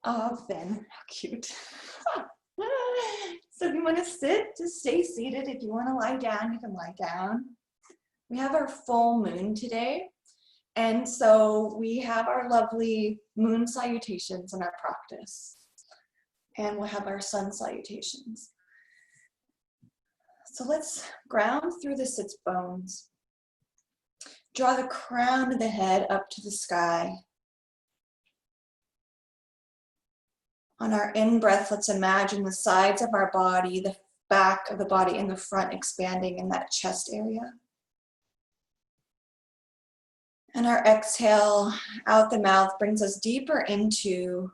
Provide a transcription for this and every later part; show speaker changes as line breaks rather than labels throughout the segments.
Oh, Finn, how cute. So if you want to sit, just stay seated. If you want to lie down, you can lie down. We have our full moon today. And so we have our lovely moon salutations in our practice. And we'll have our sun salutations. So let's ground through the sits bones. Draw the crown of the head up to the sky. On our in-breath, let's imagine the sides of our body, the back of the body, and the front expanding in that chest area. And our exhale out the mouth brings us deeper into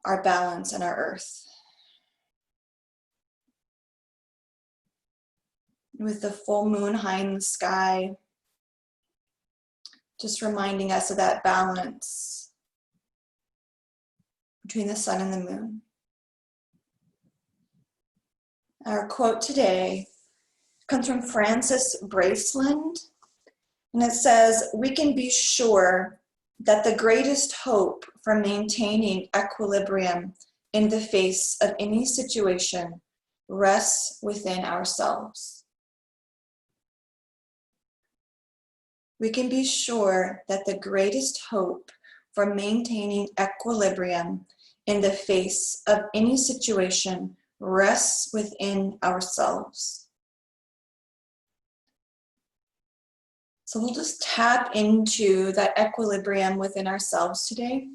our balance and our earth. With the full moon high in the sky, just reminding us of that balance between the sun and the moon. Our quote today comes from Francis Braceland, and it says, "We can be sure that the greatest hope for maintaining equilibrium in the face of any situation rests within ourselves." We can be sure that the greatest hope for maintaining equilibrium in the face of any situation rests within ourselves. So we'll just tap into that equilibrium within ourselves today.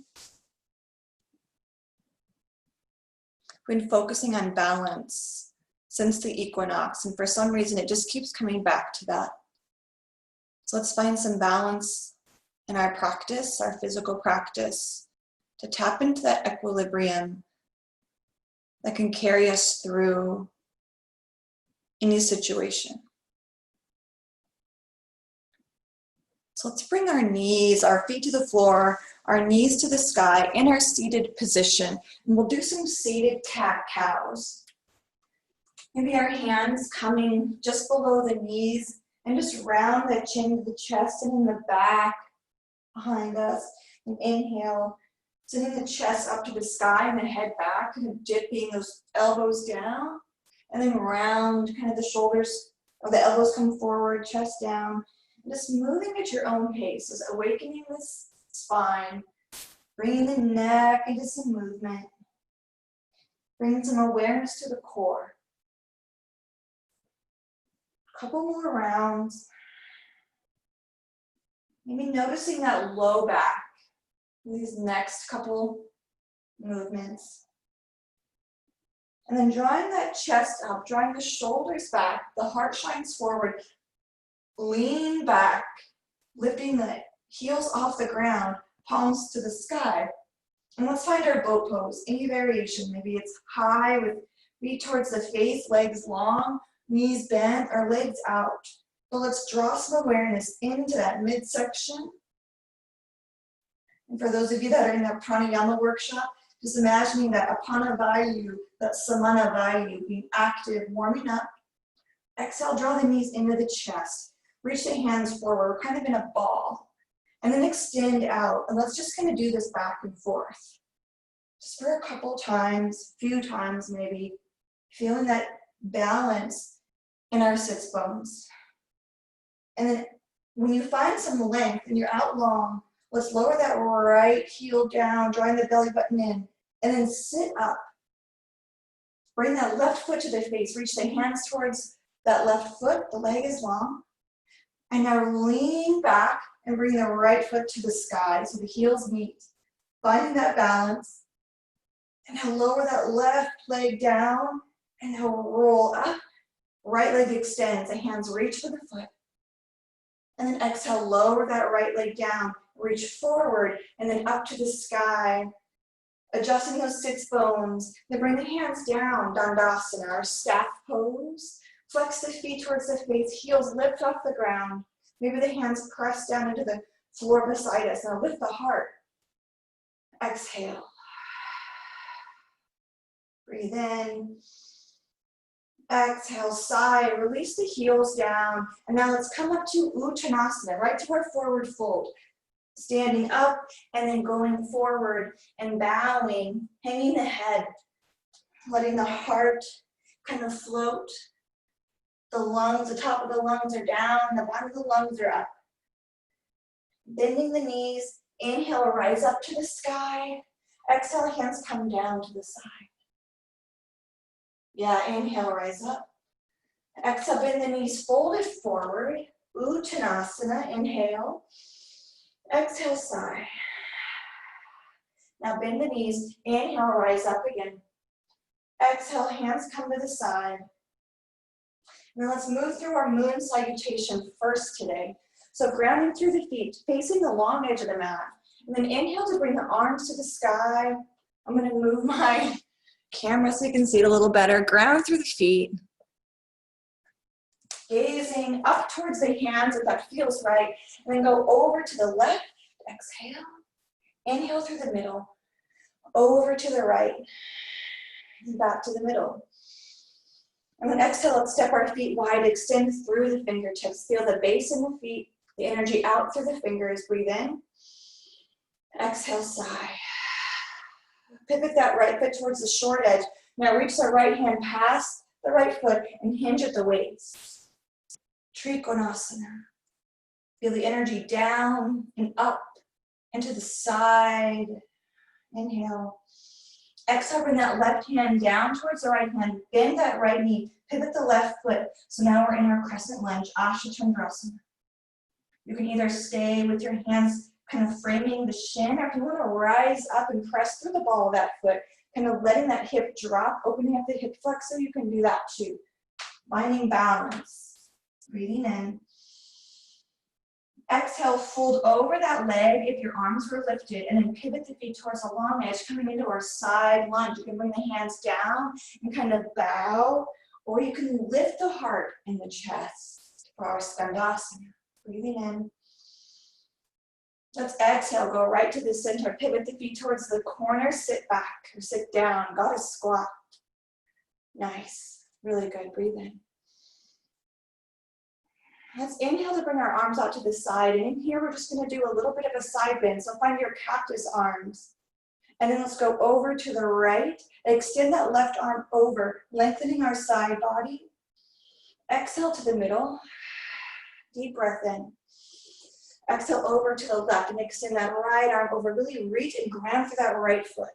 We've been focusing on balance since the equinox, and for some reason it just keeps coming back to that. So let's find some balance in our practice, our physical practice, to tap into that equilibrium that can carry us through any situation. So let's bring our knees, our feet to the floor, our knees to the sky in our seated position. And we'll do some seated cat-cows. Maybe our hands coming just below the knees and just round the chin to the chest and in the back behind us. And inhale, sending the chest up to the sky and the head back, kind of dipping those elbows down. And then round, kind of the shoulders, or the elbows come forward, chest down. And just moving at your own pace, just awakening this spine, bringing the neck into some movement, bringing some awareness to the core. A couple more rounds. Maybe noticing that low back, these next couple movements. And then drawing that chest up, drawing the shoulders back, the heart shines forward. Lean back, lifting the heels off the ground, palms to the sky. And let's find our boat pose, any variation. Maybe it's high with feet towards the face, legs long, knees bent, or legs out. So let's draw some awareness into that midsection. And for those of you that are in that pranayama workshop, just imagining that apana vayu, that samana vayu, being active, warming up. Exhale, draw the knees into the chest. Reach the hands forward, kind of in a ball. And then extend out. And let's just kind of do this back and forth. Just for a couple times, few times maybe. Feeling that balance in our sits bones. And then when you find some length and you're out long, let's lower that right heel down, drawing the belly button in. And then sit up. Bring that left foot to the face. Reach the hands towards that left foot. The leg is long. And now lean back and bring the right foot to the sky so the heels meet. Finding that balance. And now lower that left leg down and now roll up. Right leg extends, the hands reach for the foot. And then exhale, lower that right leg down, reach forward and then up to the sky. Adjusting those sits bones. Then bring the hands down, Dandasana, our staff pose. Flex the feet towards the face, heels lift off the ground. Maybe the hands press down into the floor beside us. Now lift the heart. Exhale. Breathe in. Exhale, sigh, release the heels down. And now let's come up to Uttanasana, right to our forward fold. Standing up and then going forward and bowing, hanging the head, letting the heart kind of float. The lungs, the top of the lungs are down, the bottom of the lungs are up. Bending the knees, inhale, rise up to the sky. Exhale, hands come down to the side. Yeah, inhale, rise up. Exhale, bend the knees, fold it forward. Uttanasana, inhale. Exhale, sigh. Now bend the knees, inhale, rise up again. Exhale, hands come to the side. Now let's move through our moon salutation first today. So grounding through the feet, facing the long edge of the mat. And then inhale to bring the arms to the sky. I'm gonna move my camera so you can see it a little better. Ground through the feet. Gazing up towards the hands if that feels right. And then go over to the left, exhale. Inhale through the middle. Over to the right. And back to the middle. And then exhale, let's step our feet wide, extend through the fingertips. Feel the base in the feet, the energy out through the fingers. Breathe in. Exhale, sigh. Pivot that right foot towards the short edge. Now reach the right hand past the right foot and hinge at the waist. Trikonasana. Feel the energy down and up and to the side. Inhale. Exhale, bring that left hand down towards the right hand. Bend that right knee. Pivot the left foot. So now we're in our crescent lunge, Asha Chandrasana. You can either stay with your hands kind of framing the shin, or if you want to rise up and press through the ball of that foot, kind of letting that hip drop, opening up the hip flexor, you can do that too. Finding balance. Breathing in. Exhale, fold over that leg if your arms were lifted, and then pivot the feet towards the long edge, coming into our side lunge. You can bring the hands down and kind of bow, or you can lift the heart in the chest for our Skandasana. Breathing in. Let's exhale, go right to the center, pivot the feet towards the corner, sit back or sit down, goddess squat. Nice, really good, breathe in. Let's inhale to bring our arms out to the side, and in here we're just gonna do a little bit of a side bend, so find your cactus arms. And then let's go over to the right, extend that left arm over, lengthening our side body. Exhale to the middle, deep breath in. Exhale over to the left and extend that right arm over, really reach and ground through that right foot.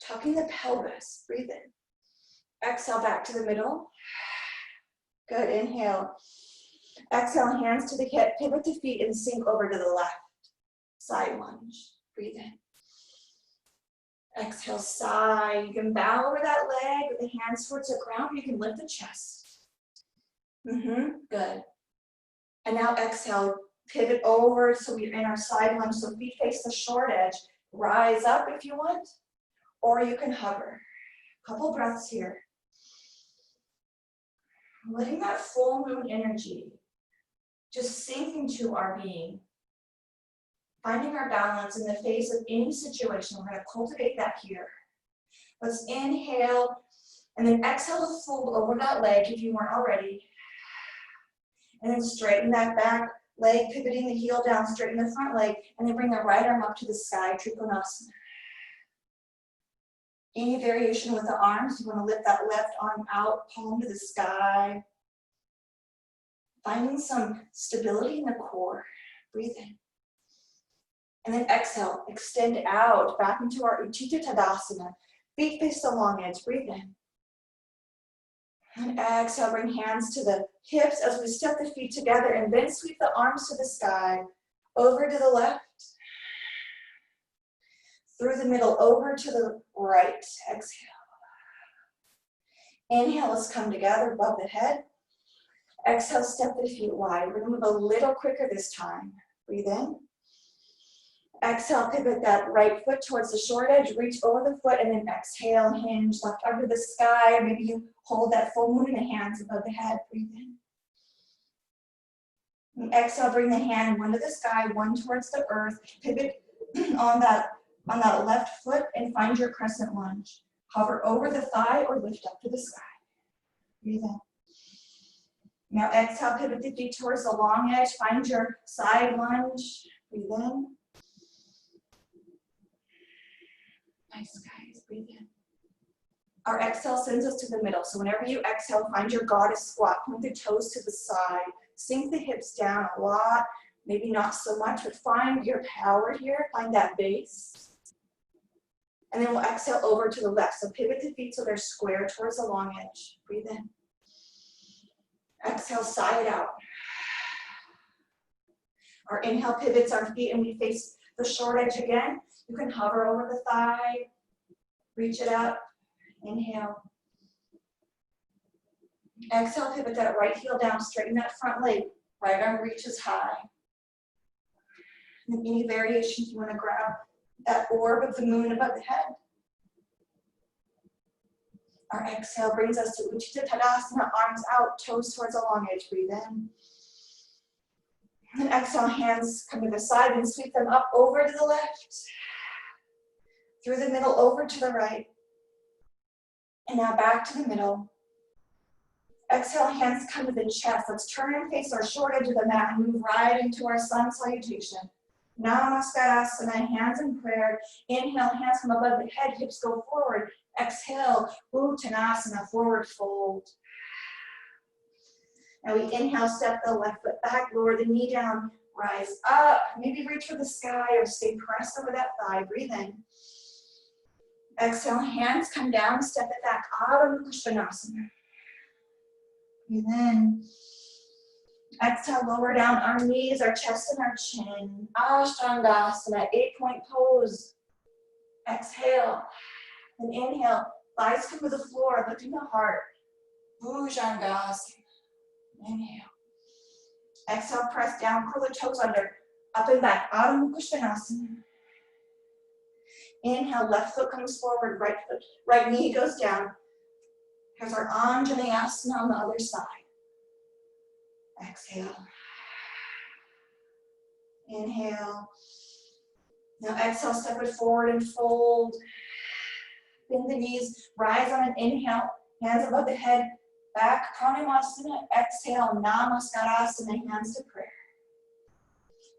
Tucking the pelvis, breathe in. Exhale back to the middle. Good, inhale. Exhale, hands to the hip, pivot the feet and sink over to the left. Side lunge, breathe in. Exhale, sigh. You can bow over that leg with the hands towards the ground. You can lift the chest. Good. And now exhale, pivot over so we're in our side lunge, so feet face the short edge. Rise up if you want, or you can hover. Couple breaths here. Letting that full moon energy just sink into our being. Finding our balance in the face of any situation. We're going to cultivate that here. Let's inhale and then exhale to fold over that leg if you weren't already. And then straighten that back leg, pivoting the heel down, straighten the front leg, and then bring the right arm up to the sky, Trikonasana. Any variation with the arms, you want to lift that left arm out, palm to the sky. Finding some stability in the core. Breathe in. And then exhale, extend out, back into our Utthita Tadasana. Feet face the long edge, breathe in. And exhale, bring hands to the hips as we step the feet together and then sweep the arms to the sky. Over to the left. Through the middle, over to the right. Exhale. Inhale, let's come together above the head. Exhale, step the feet wide. We're gonna move a little quicker this time. Breathe in. Exhale, pivot that right foot towards the short edge, reach over the foot, and then exhale, hinge, left arm to the sky, or maybe you hold that full moon in the hands above the head. Breathe in. And exhale, bring the hand one to the sky, one towards the earth. Pivot on that left foot and find your crescent lunge. Hover over the thigh or lift up to the sky. Breathe in. Now exhale, pivot the feet towards the long edge. Find your side lunge. Breathe in. Nice, guys. Breathe in. Our exhale sends us to the middle. So whenever you exhale, find your goddess squat. Point the toes to the side. Sink the hips down a lot. Maybe not so much, but find your power here. Find that base. And then we'll exhale over to the left. So pivot the feet so they're square towards the long edge. Breathe in. Exhale, sigh it out. Our inhale pivots our feet and we face the short edge again. You can hover over the thigh. Reach it up. Inhale. Exhale, pivot that right heel down, straighten that front leg. Right arm reaches high. And any variations, you want to grab that orb of the moon above the head. Our exhale brings us to Utthita Tadasana, arms out, toes towards the long edge. Breathe in. And exhale, hands come to the side and sweep them up over to the left. Through the middle, over to the right. And now back to the middle. Exhale, hands come to the chest. Let's turn and face our short edge of the mat and move right into our sun salutation. Namaskarasana, hands in prayer. Inhale, hands from above the head, hips go forward. Exhale, Uttanasana, forward fold. Now we inhale, step the left foot back, lower the knee down, rise up. Maybe reach for the sky or stay pressed over that thigh. Breathe in. Exhale, hands come down, step it back, Adho Mukha Svanasana. Breathe in. Exhale, lower down our knees, our chest and our chin. Ashtangasana, 8-point pose. Exhale. And inhale, thighs come to the floor, lifting the heart. Bhujangasana. Inhale. Exhale, press down, curl the toes under. Up and back, Adho Mukha Svanasana. Inhale, left foot comes forward, right knee goes down. Here's our Anjaneyasana on the other side. Exhale. Inhale. Now exhale, step it forward and fold. Bend the knees, rise on an inhale, hands above the head, back, Pranayama. Exhale, Namaskarasana, hands to prayer.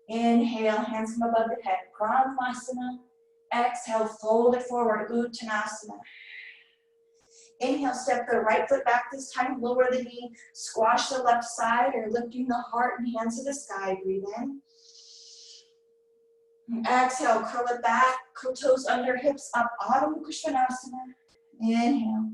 Inhale, hands from above the head, Pranayama. Exhale, fold it forward, Uttanasana. Inhale, step the right foot back this time, lower the knee, squash the left side, or lifting the heart and hands to the sky. Breathe in. And exhale, curl it back, curl toes under, hips up, Adho Mukha Svanasana. Inhale.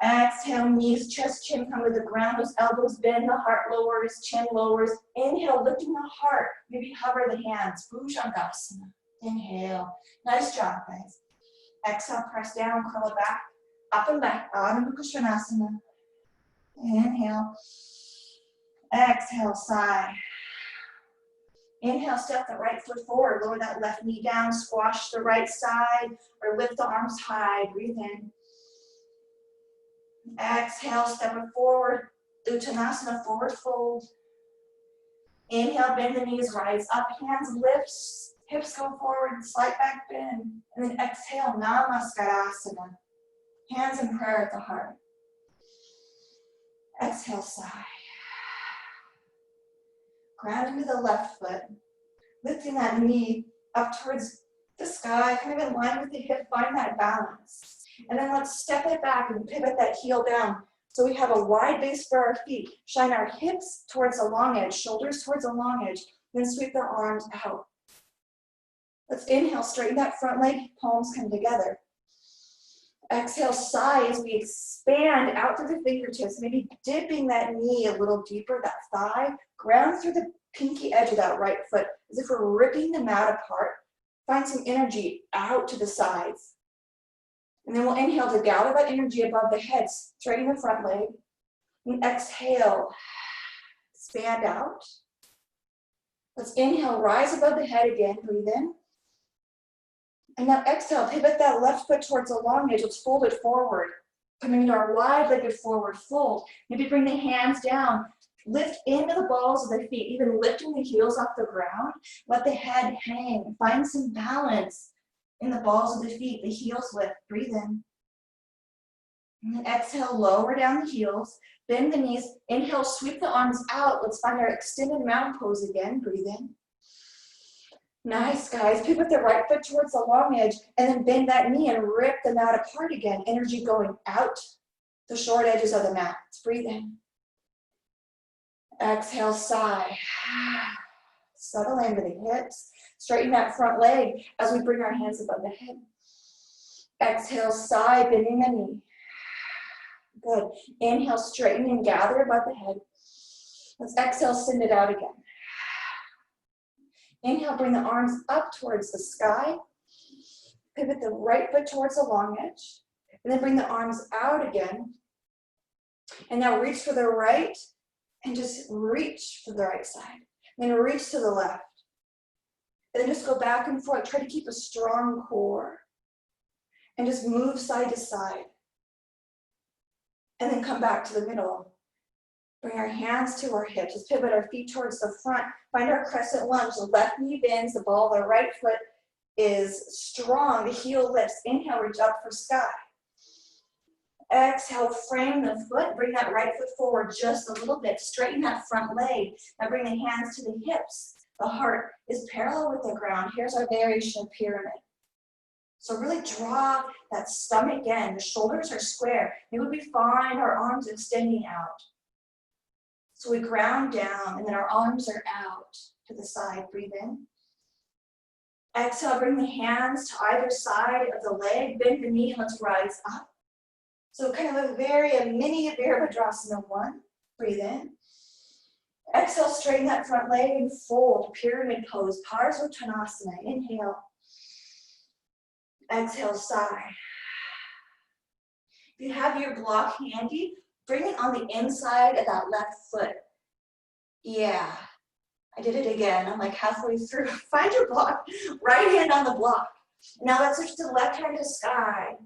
Exhale, knees, chest, chin come to the ground, those elbows bend, the heart lowers, chin lowers. Inhale, lifting the heart, maybe hover the hands, Bhujangasana. Inhale. Nice job, guys. Exhale, press down, curl it back, up and back, Adho Mukha Svanasana. Inhale. Exhale, sigh. Inhale, step the right foot forward, lower that left knee down, squash the right side, or lift the arms high. Breathe in. Exhale, step it forward, Uttanasana, forward fold. Inhale, bend the knees, rise up, hands lift, hips go forward, slight back bend. And then exhale, Namaskarasana. Hands in prayer at the heart. Exhale, sigh. Grounding to the left foot, lifting that knee up towards the sky, kind of in line with the hip, find that balance. And then let's step it back and pivot that heel down. So we have a wide base for our feet. Shine our hips towards the long edge, shoulders towards the long edge, then sweep the arms out. Let's inhale, straighten that front leg, palms come together. Exhale, sigh as we expand out through the fingertips, maybe dipping that knee a little deeper, that thigh, ground through the pinky edge of that right foot, as if we're ripping the mat apart. Find some energy out to the sides. And then we'll inhale to gather that energy above the head, straighten the front leg. And exhale, expand out. Let's inhale, rise above the head again, breathe in. And now exhale, pivot that left foot towards the long edge. Let's fold it forward. Coming into our wide-legged forward fold. Maybe bring the hands down. Lift into the balls of the feet, even lifting the heels off the ground. Let the head hang. Find some balance in the balls of the feet. The heels lift. Breathe in. And then exhale, lower down the heels. Bend the knees. Inhale, sweep the arms out. Let's find our extended mountain pose again. Breathe in. Nice, guys. Pivot the right foot towards the long edge and then bend that knee and rip the mat apart again. Energy going out the short edges of the mat. Let's breathe in. Exhale, sigh. Settle into the hips. Straighten that front leg as we bring our hands above the head. Exhale, sigh, bending the knee. Good. Inhale, straighten and gather above the head. Let's exhale, send it out again. Inhale, bring the arms up towards the sky. Pivot the right foot towards the long edge. And then bring the arms out again. And now reach for the right and just reach for the right side. Then reach to the left. And then just go back and forth. Try to keep a strong core. And just move side to side. And then come back to the middle. Bring our hands to our hips. Just pivot our feet towards the front. Find our crescent lunge. The left knee bends. The ball of the right foot is strong. The heel lifts. Inhale, reach up for sky. Exhale, frame the foot. Bring that right foot forward just a little bit. Straighten that front leg. Now bring the hands to the hips. The heart is parallel with the ground. Here's our variation of pyramid. So really draw that stomach in. The shoulders are square. Maybe we find our arms extending out. So we ground down, and then our arms are out to the side. Breathe in. Exhale, bring the hands to either side of the leg. Bend the knee, and let's rise up. So kind of a mini Virabhadrasana 1. Breathe in. Exhale, straighten that front leg and fold. Pyramid pose, Parsvottanasana. Inhale. Exhale, sigh. If you have your block handy, bring it on the inside of that left foot. Yeah, I did it again. I'm like halfway through. Find your block. Right hand on the block. Now let's switch to the left hand to sky.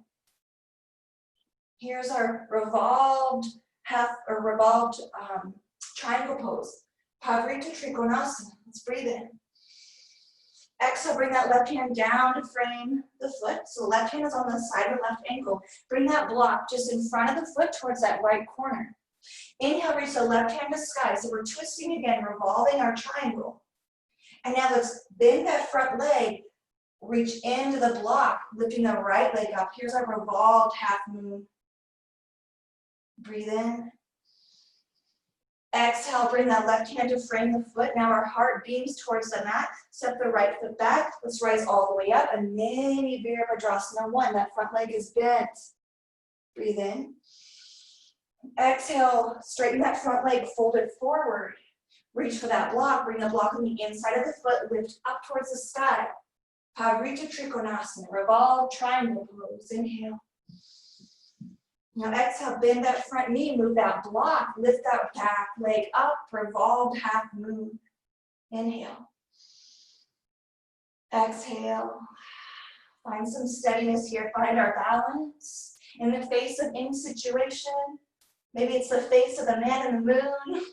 Here's our revolved triangle pose. Pavrita Trikonasana. Let's breathe in. Exhale, bring that left hand down to frame the foot. So the left hand is on the side of the left ankle. Bring that block just in front of the foot towards that right corner. Inhale, reach the left hand to sky. So we're twisting again, revolving our triangle. And now let's bend that front leg, reach into the block, lifting the right leg up. Here's our revolved half moon. Breathe in. Exhale, bring that left hand to frame the foot. Now our heart beams towards the mat. Step the right foot back. Let's rise all the way up. A mini Virabhadrasana 1. That front leg is bent. Breathe in. Exhale, straighten that front leg, fold it forward. Reach for that block. Bring the block on the inside of the foot. Lift up towards the sky. Pavrita Trikonasana. Revolve triangle pose. Inhale. Now exhale, bend that front knee, move that block, lift that back leg up, revolved half moon. Inhale. Exhale. Find some steadiness here. Find our balance in the face of any situation. Maybe it's the face of the man in the moon.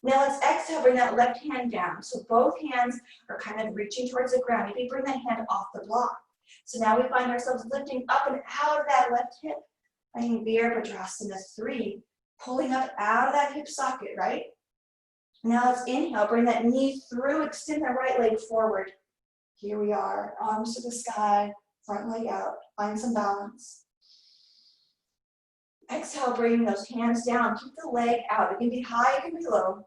Now let's exhale, bring that left hand down. So both hands are kind of reaching towards the ground. Maybe bring that hand off the block. So now we find ourselves lifting up and out of that left hip. Finding Virabhadrasana 3, pulling up out of that hip socket, right? Now let's inhale, bring that knee through, extend the right leg forward. Here we are, arms to the sky, front leg out, find some balance. Exhale, bring those hands down, keep the leg out. It can be high, it can be low.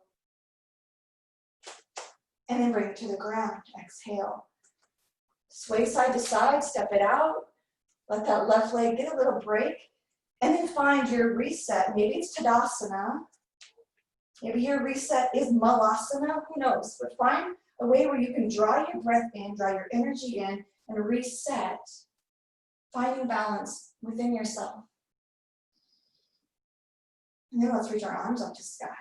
And then bring it to the ground, exhale. Sway side to side, step it out. Let that left leg get a little break. And then find your reset. Maybe it's Tadasana. Maybe your reset is Malasana. Who knows? But find a way where you can draw your breath in, draw your energy in, and reset. Finding balance within yourself. And then let's reach our arms up to sky.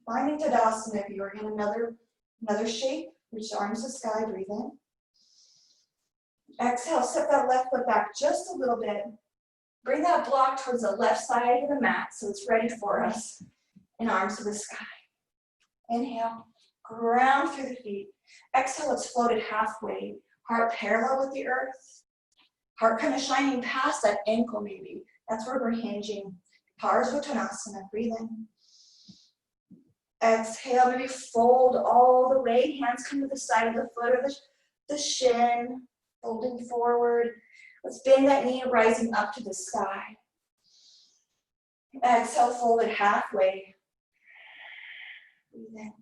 Finding Tadasana. If you are in another shape, reach the arms to sky. Breathe in. Exhale. Step that left foot back just a little bit. Bring that block towards the left side of the mat so it's ready for us. And arms to the sky. Inhale, ground through the feet. Exhale, let's float it halfway. Heart parallel with the earth. Heart kind of shining past that ankle maybe. That's where we're hinging. Parsvottanasana, breathe in. Exhale, maybe fold all the way. Hands come to the side of the foot or the shin, folding forward. Let's bend that knee, rising up to the sky. Exhale, fold it halfway. Breathe in.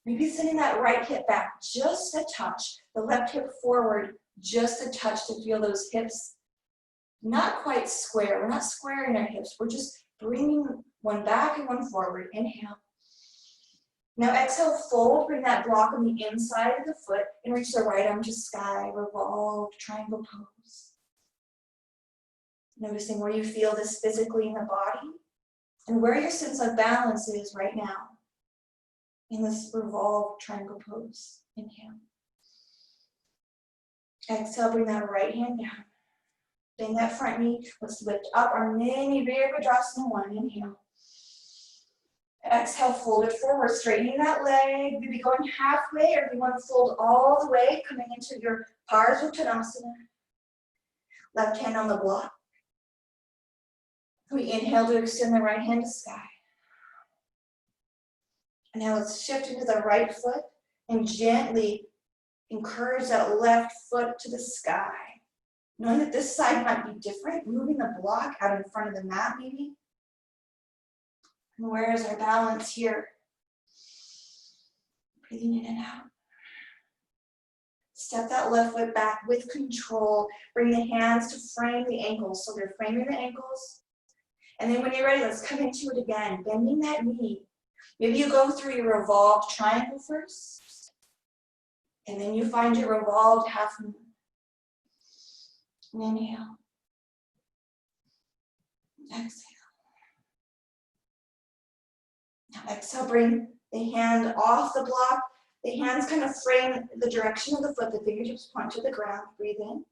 Maybe sending that right hip back just a touch. The left hip forward just a touch to feel those hips not quite square. We're not squaring our hips. We're just bringing one back and one forward. Inhale. Now exhale, fold. Bring that block on the inside of the foot and reach the right arm to sky. Revolved triangle pose. Noticing where you feel this physically in the body and where your sense of balance is right now in this revolved triangle pose. Inhale. Exhale, bring that right hand down. Bend that front knee. Let's lift up our mini Virabhadrasana 1. Inhale. Exhale, fold it forward, straightening that leg. Maybe going halfway, or if you want to fold all the way, coming into your Parsvottanasana. Left hand on the block. We inhale to extend the right hand to sky. And now let's shift into the right foot and gently encourage that left foot to the sky. Knowing that this side might be different, moving the block out in front of the mat maybe. And where is our balance here? Breathing in and out. Step that left foot back with control. Bring the hands to frame the ankles. So they're framing the ankles. And then when you're ready, let's come into it again. Bending that knee. Maybe you go through your revolved triangle first. And then you find your revolved half moon. Inhale. Exhale. Now exhale, bring the hand off the block. The hands kind of frame the direction of the foot. The fingertips point to the ground. Breathe in.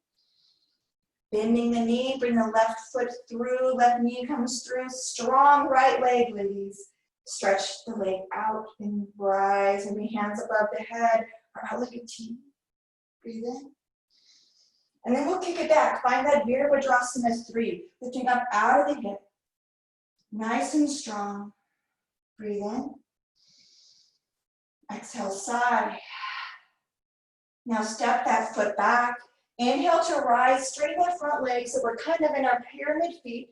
Bending the knee, bring the left foot through. Left knee comes through. Strong right leg, ladies. Stretch the leg out and rise. And bring hands above the head or out like a T. Breathe in. And then we'll kick it back. Find that Virabhadrasana 3. Lifting up out of the hip. Nice and strong. Breathe in. Exhale, sigh. Now step that foot back. Inhale to rise, straighten that front leg so we're kind of in our pyramid feet.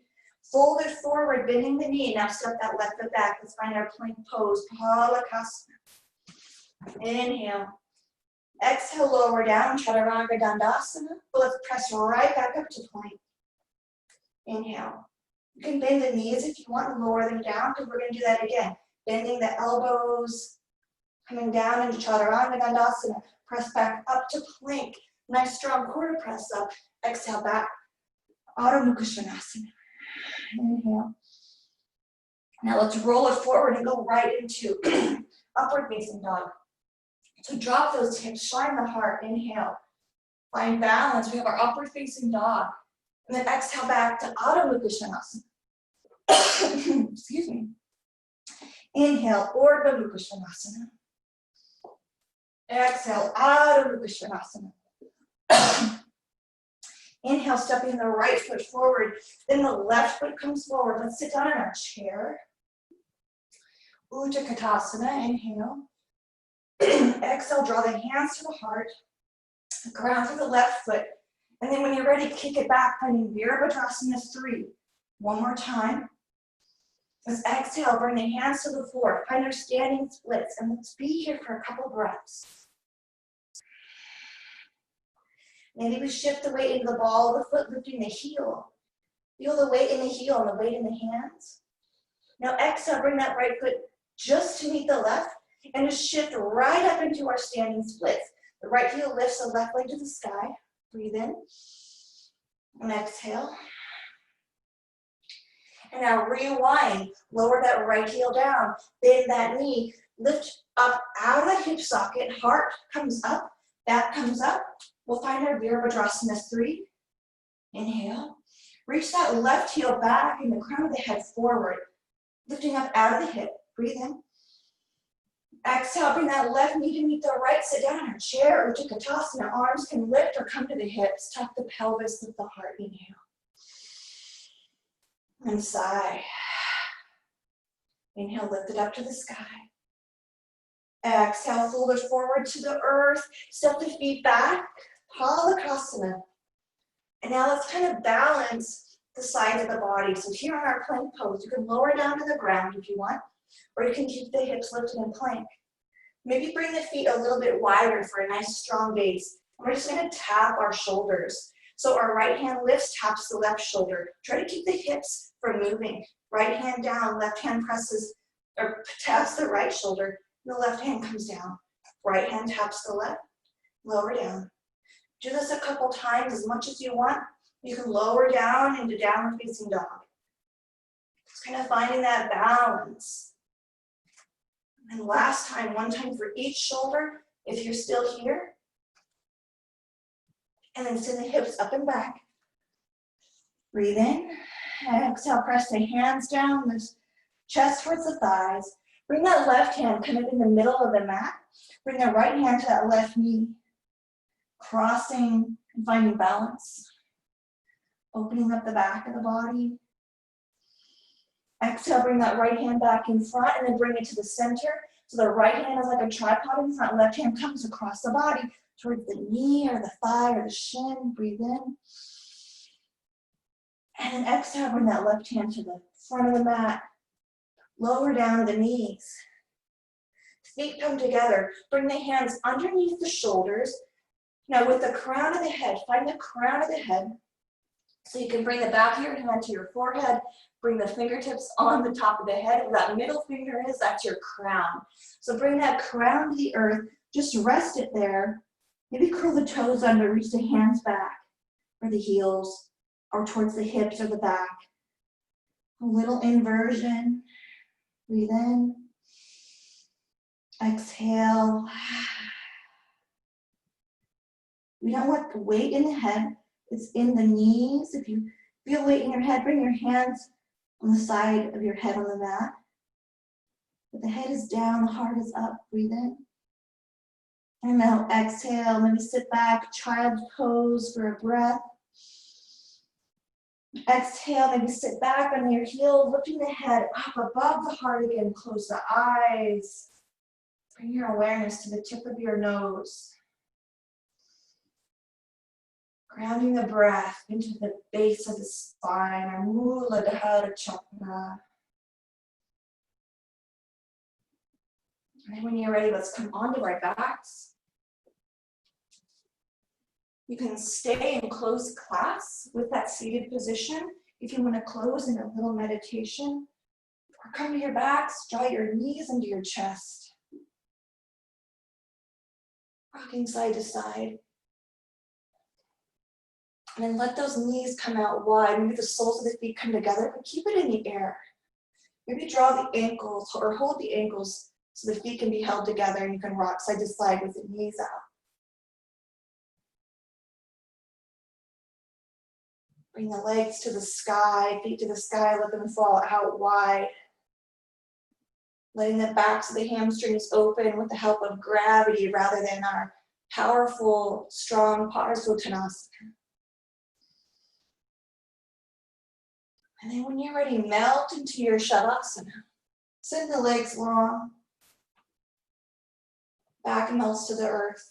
Fold it forward, bending the knee. Now step that left foot back. Let's find our plank pose, Palakasana. Inhale. Exhale, lower down, Chaturanga Dandasana. Let's press right back up to plank. Inhale. You can bend the knees if you want and lower them down because we're going to do that again. Bending the elbows, coming down into Chaturanga Dandasana. Press back up to plank. Nice strong quarter press up. Exhale back. Adho Mukha Svanasana. Inhale. Now let's roll it forward and go right into upward facing dog. So drop those hips, shine the heart. Inhale. Find balance. We have our upward facing dog. And then exhale back to Adho Mukha Svanasana. Excuse me. Inhale, Urdhva Mukha Svanasana. Exhale, Adho Mukha Svanasana. Inhale, stepping the right foot forward. Then the left foot comes forward. Let's sit down in our chair. Utkatasana, inhale. Exhale, draw the hands to the heart. Ground through the left foot. And then when you're ready, kick it back, finding Virabhadrasana 3. One more time. Let's exhale, bring the hands to the floor. Find our standing splits. And let's be here for a couple breaths. Maybe we shift the weight into the ball of the foot, lifting the heel. Feel the weight in the heel and the weight in the hands. Now exhale, bring that right foot just to meet the left and just shift right up into our standing splits. The right heel lifts the left leg to the sky. Breathe in. And exhale. And now rewind. Lower that right heel down. Bend that knee. Lift up out of that hip socket. Heart comes up. Back comes up. We'll find our Virabhadrasana 3. Inhale. Reach that left heel back and the crown of the head forward. Lifting up out of the hip. Breathe in. Exhale, bring that left knee to meet the right. Sit down in our chair or Utkatasana. Arms can lift or come to the hips. Tuck the pelvis, lift the heart. Inhale. And sigh. Inhale, lift it up to the sky. Exhale, fold it forward to the earth. Step the feet back, Halakasana. And now let's kind of balance the sides of the body. So here on our plank pose, you can lower down to the ground if you want, or you can keep the hips lifted in plank. Maybe bring the feet a little bit wider for a nice strong base. We're just gonna tap our shoulders. So our right hand lifts, taps the left shoulder. Try to keep the hips from moving. Right hand down, left hand presses or taps the right shoulder, and the left hand comes down. Right hand taps the left, lower down. Do this a couple times, as much as you want. You can lower down into downward facing dog. Just kind of finding that balance. And last time, one time for each shoulder, if you're still here. And then send the hips up and back. Breathe in. Exhale, press the hands down, the chest towards the thighs. Bring that left hand kind of in the middle of the mat. Bring the right hand to that left knee. Crossing and finding balance. Opening up the back of the body. Exhale, bring that right hand back in front and then bring it to the center. So the right hand is like a tripod in front. Left hand comes across the body towards the knee or the thigh or the shin. Breathe in. And then exhale, bring that left hand to the front of the mat. Lower down to the knees. Feet come together. Bring the hands underneath the shoulders. Now with the crown of the head, find the crown of the head. So you can bring the back of your hand to your forehead. Bring the fingertips on the top of the head. Where that middle finger is, that's your crown. So bring that crown to the earth. Just rest it there. Maybe curl the toes under, reach the hands back or the heels or towards the hips or the back. A little inversion. Breathe in. Exhale. We don't want the weight in the head. It's in the knees. If you feel weight in your head, bring your hands on the side of your head on the mat. But the head is down, the heart is up. Breathe in. And now exhale. Maybe sit back, child's pose for a breath. Exhale, maybe sit back on your heels, lifting the head up above the heart again. Close the eyes. Bring your awareness to the tip of your nose. Grounding the breath into the base of the spine, our Muladhara chakra. And then when you're ready, let's come onto our backs. You can stay in close class with that seated position if you want to close in a little meditation. Or come to your backs, draw your knees into your chest. Rocking side to side. And then let those knees come out wide. Maybe the soles of the feet come together, but keep it in the air. Maybe draw the ankles or hold the ankles so the feet can be held together and you can rock side to side with the knees out. Bring the legs to the sky, feet to the sky, let them fall out wide. Letting the backs of the hamstrings open with the help of gravity rather than our powerful, strong Parasuttanasana. And then when you're ready, melt into your Shavasana. Send the legs long. Back melts to the earth.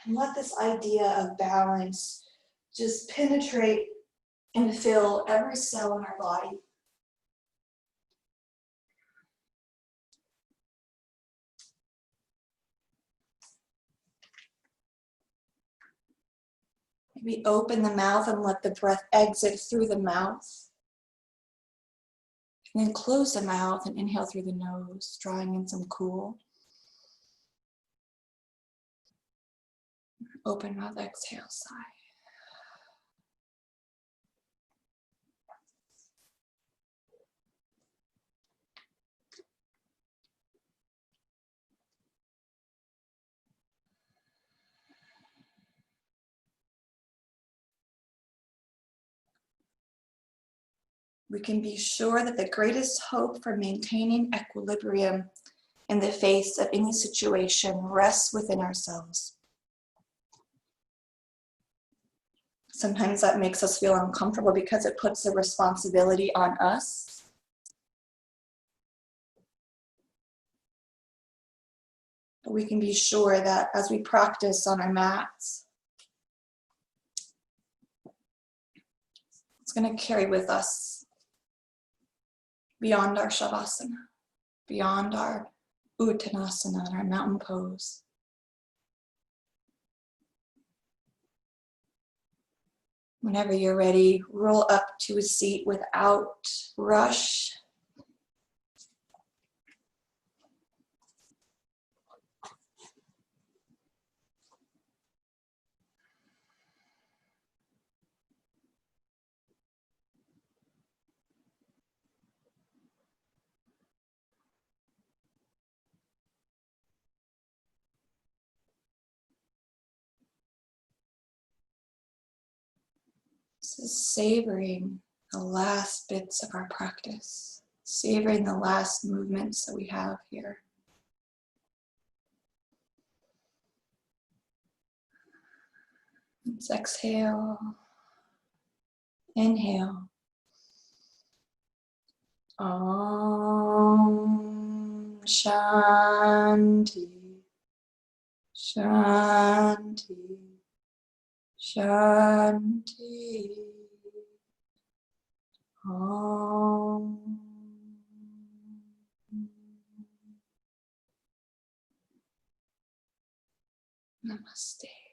And let this idea of balance just penetrate and fill every cell in our body. Maybe open the mouth and let the breath exit through the mouth. And then close the mouth and inhale through the nose, drawing in some cool. Open mouth, exhale, sigh. We can be sure that the greatest hope for maintaining equilibrium in the face of any situation rests within ourselves. Sometimes that makes us feel uncomfortable because it puts the responsibility on us. But we can be sure that as we practice on our mats, it's going to carry with us beyond our Shavasana, beyond our Uttanasana, our mountain pose. Whenever you're ready, roll up to a seat without rush. This is savoring the last bits of our practice, savoring the last movements that we have here. Let's exhale, inhale. Om Shanti, Shanti, Shanti. Om. Namaste.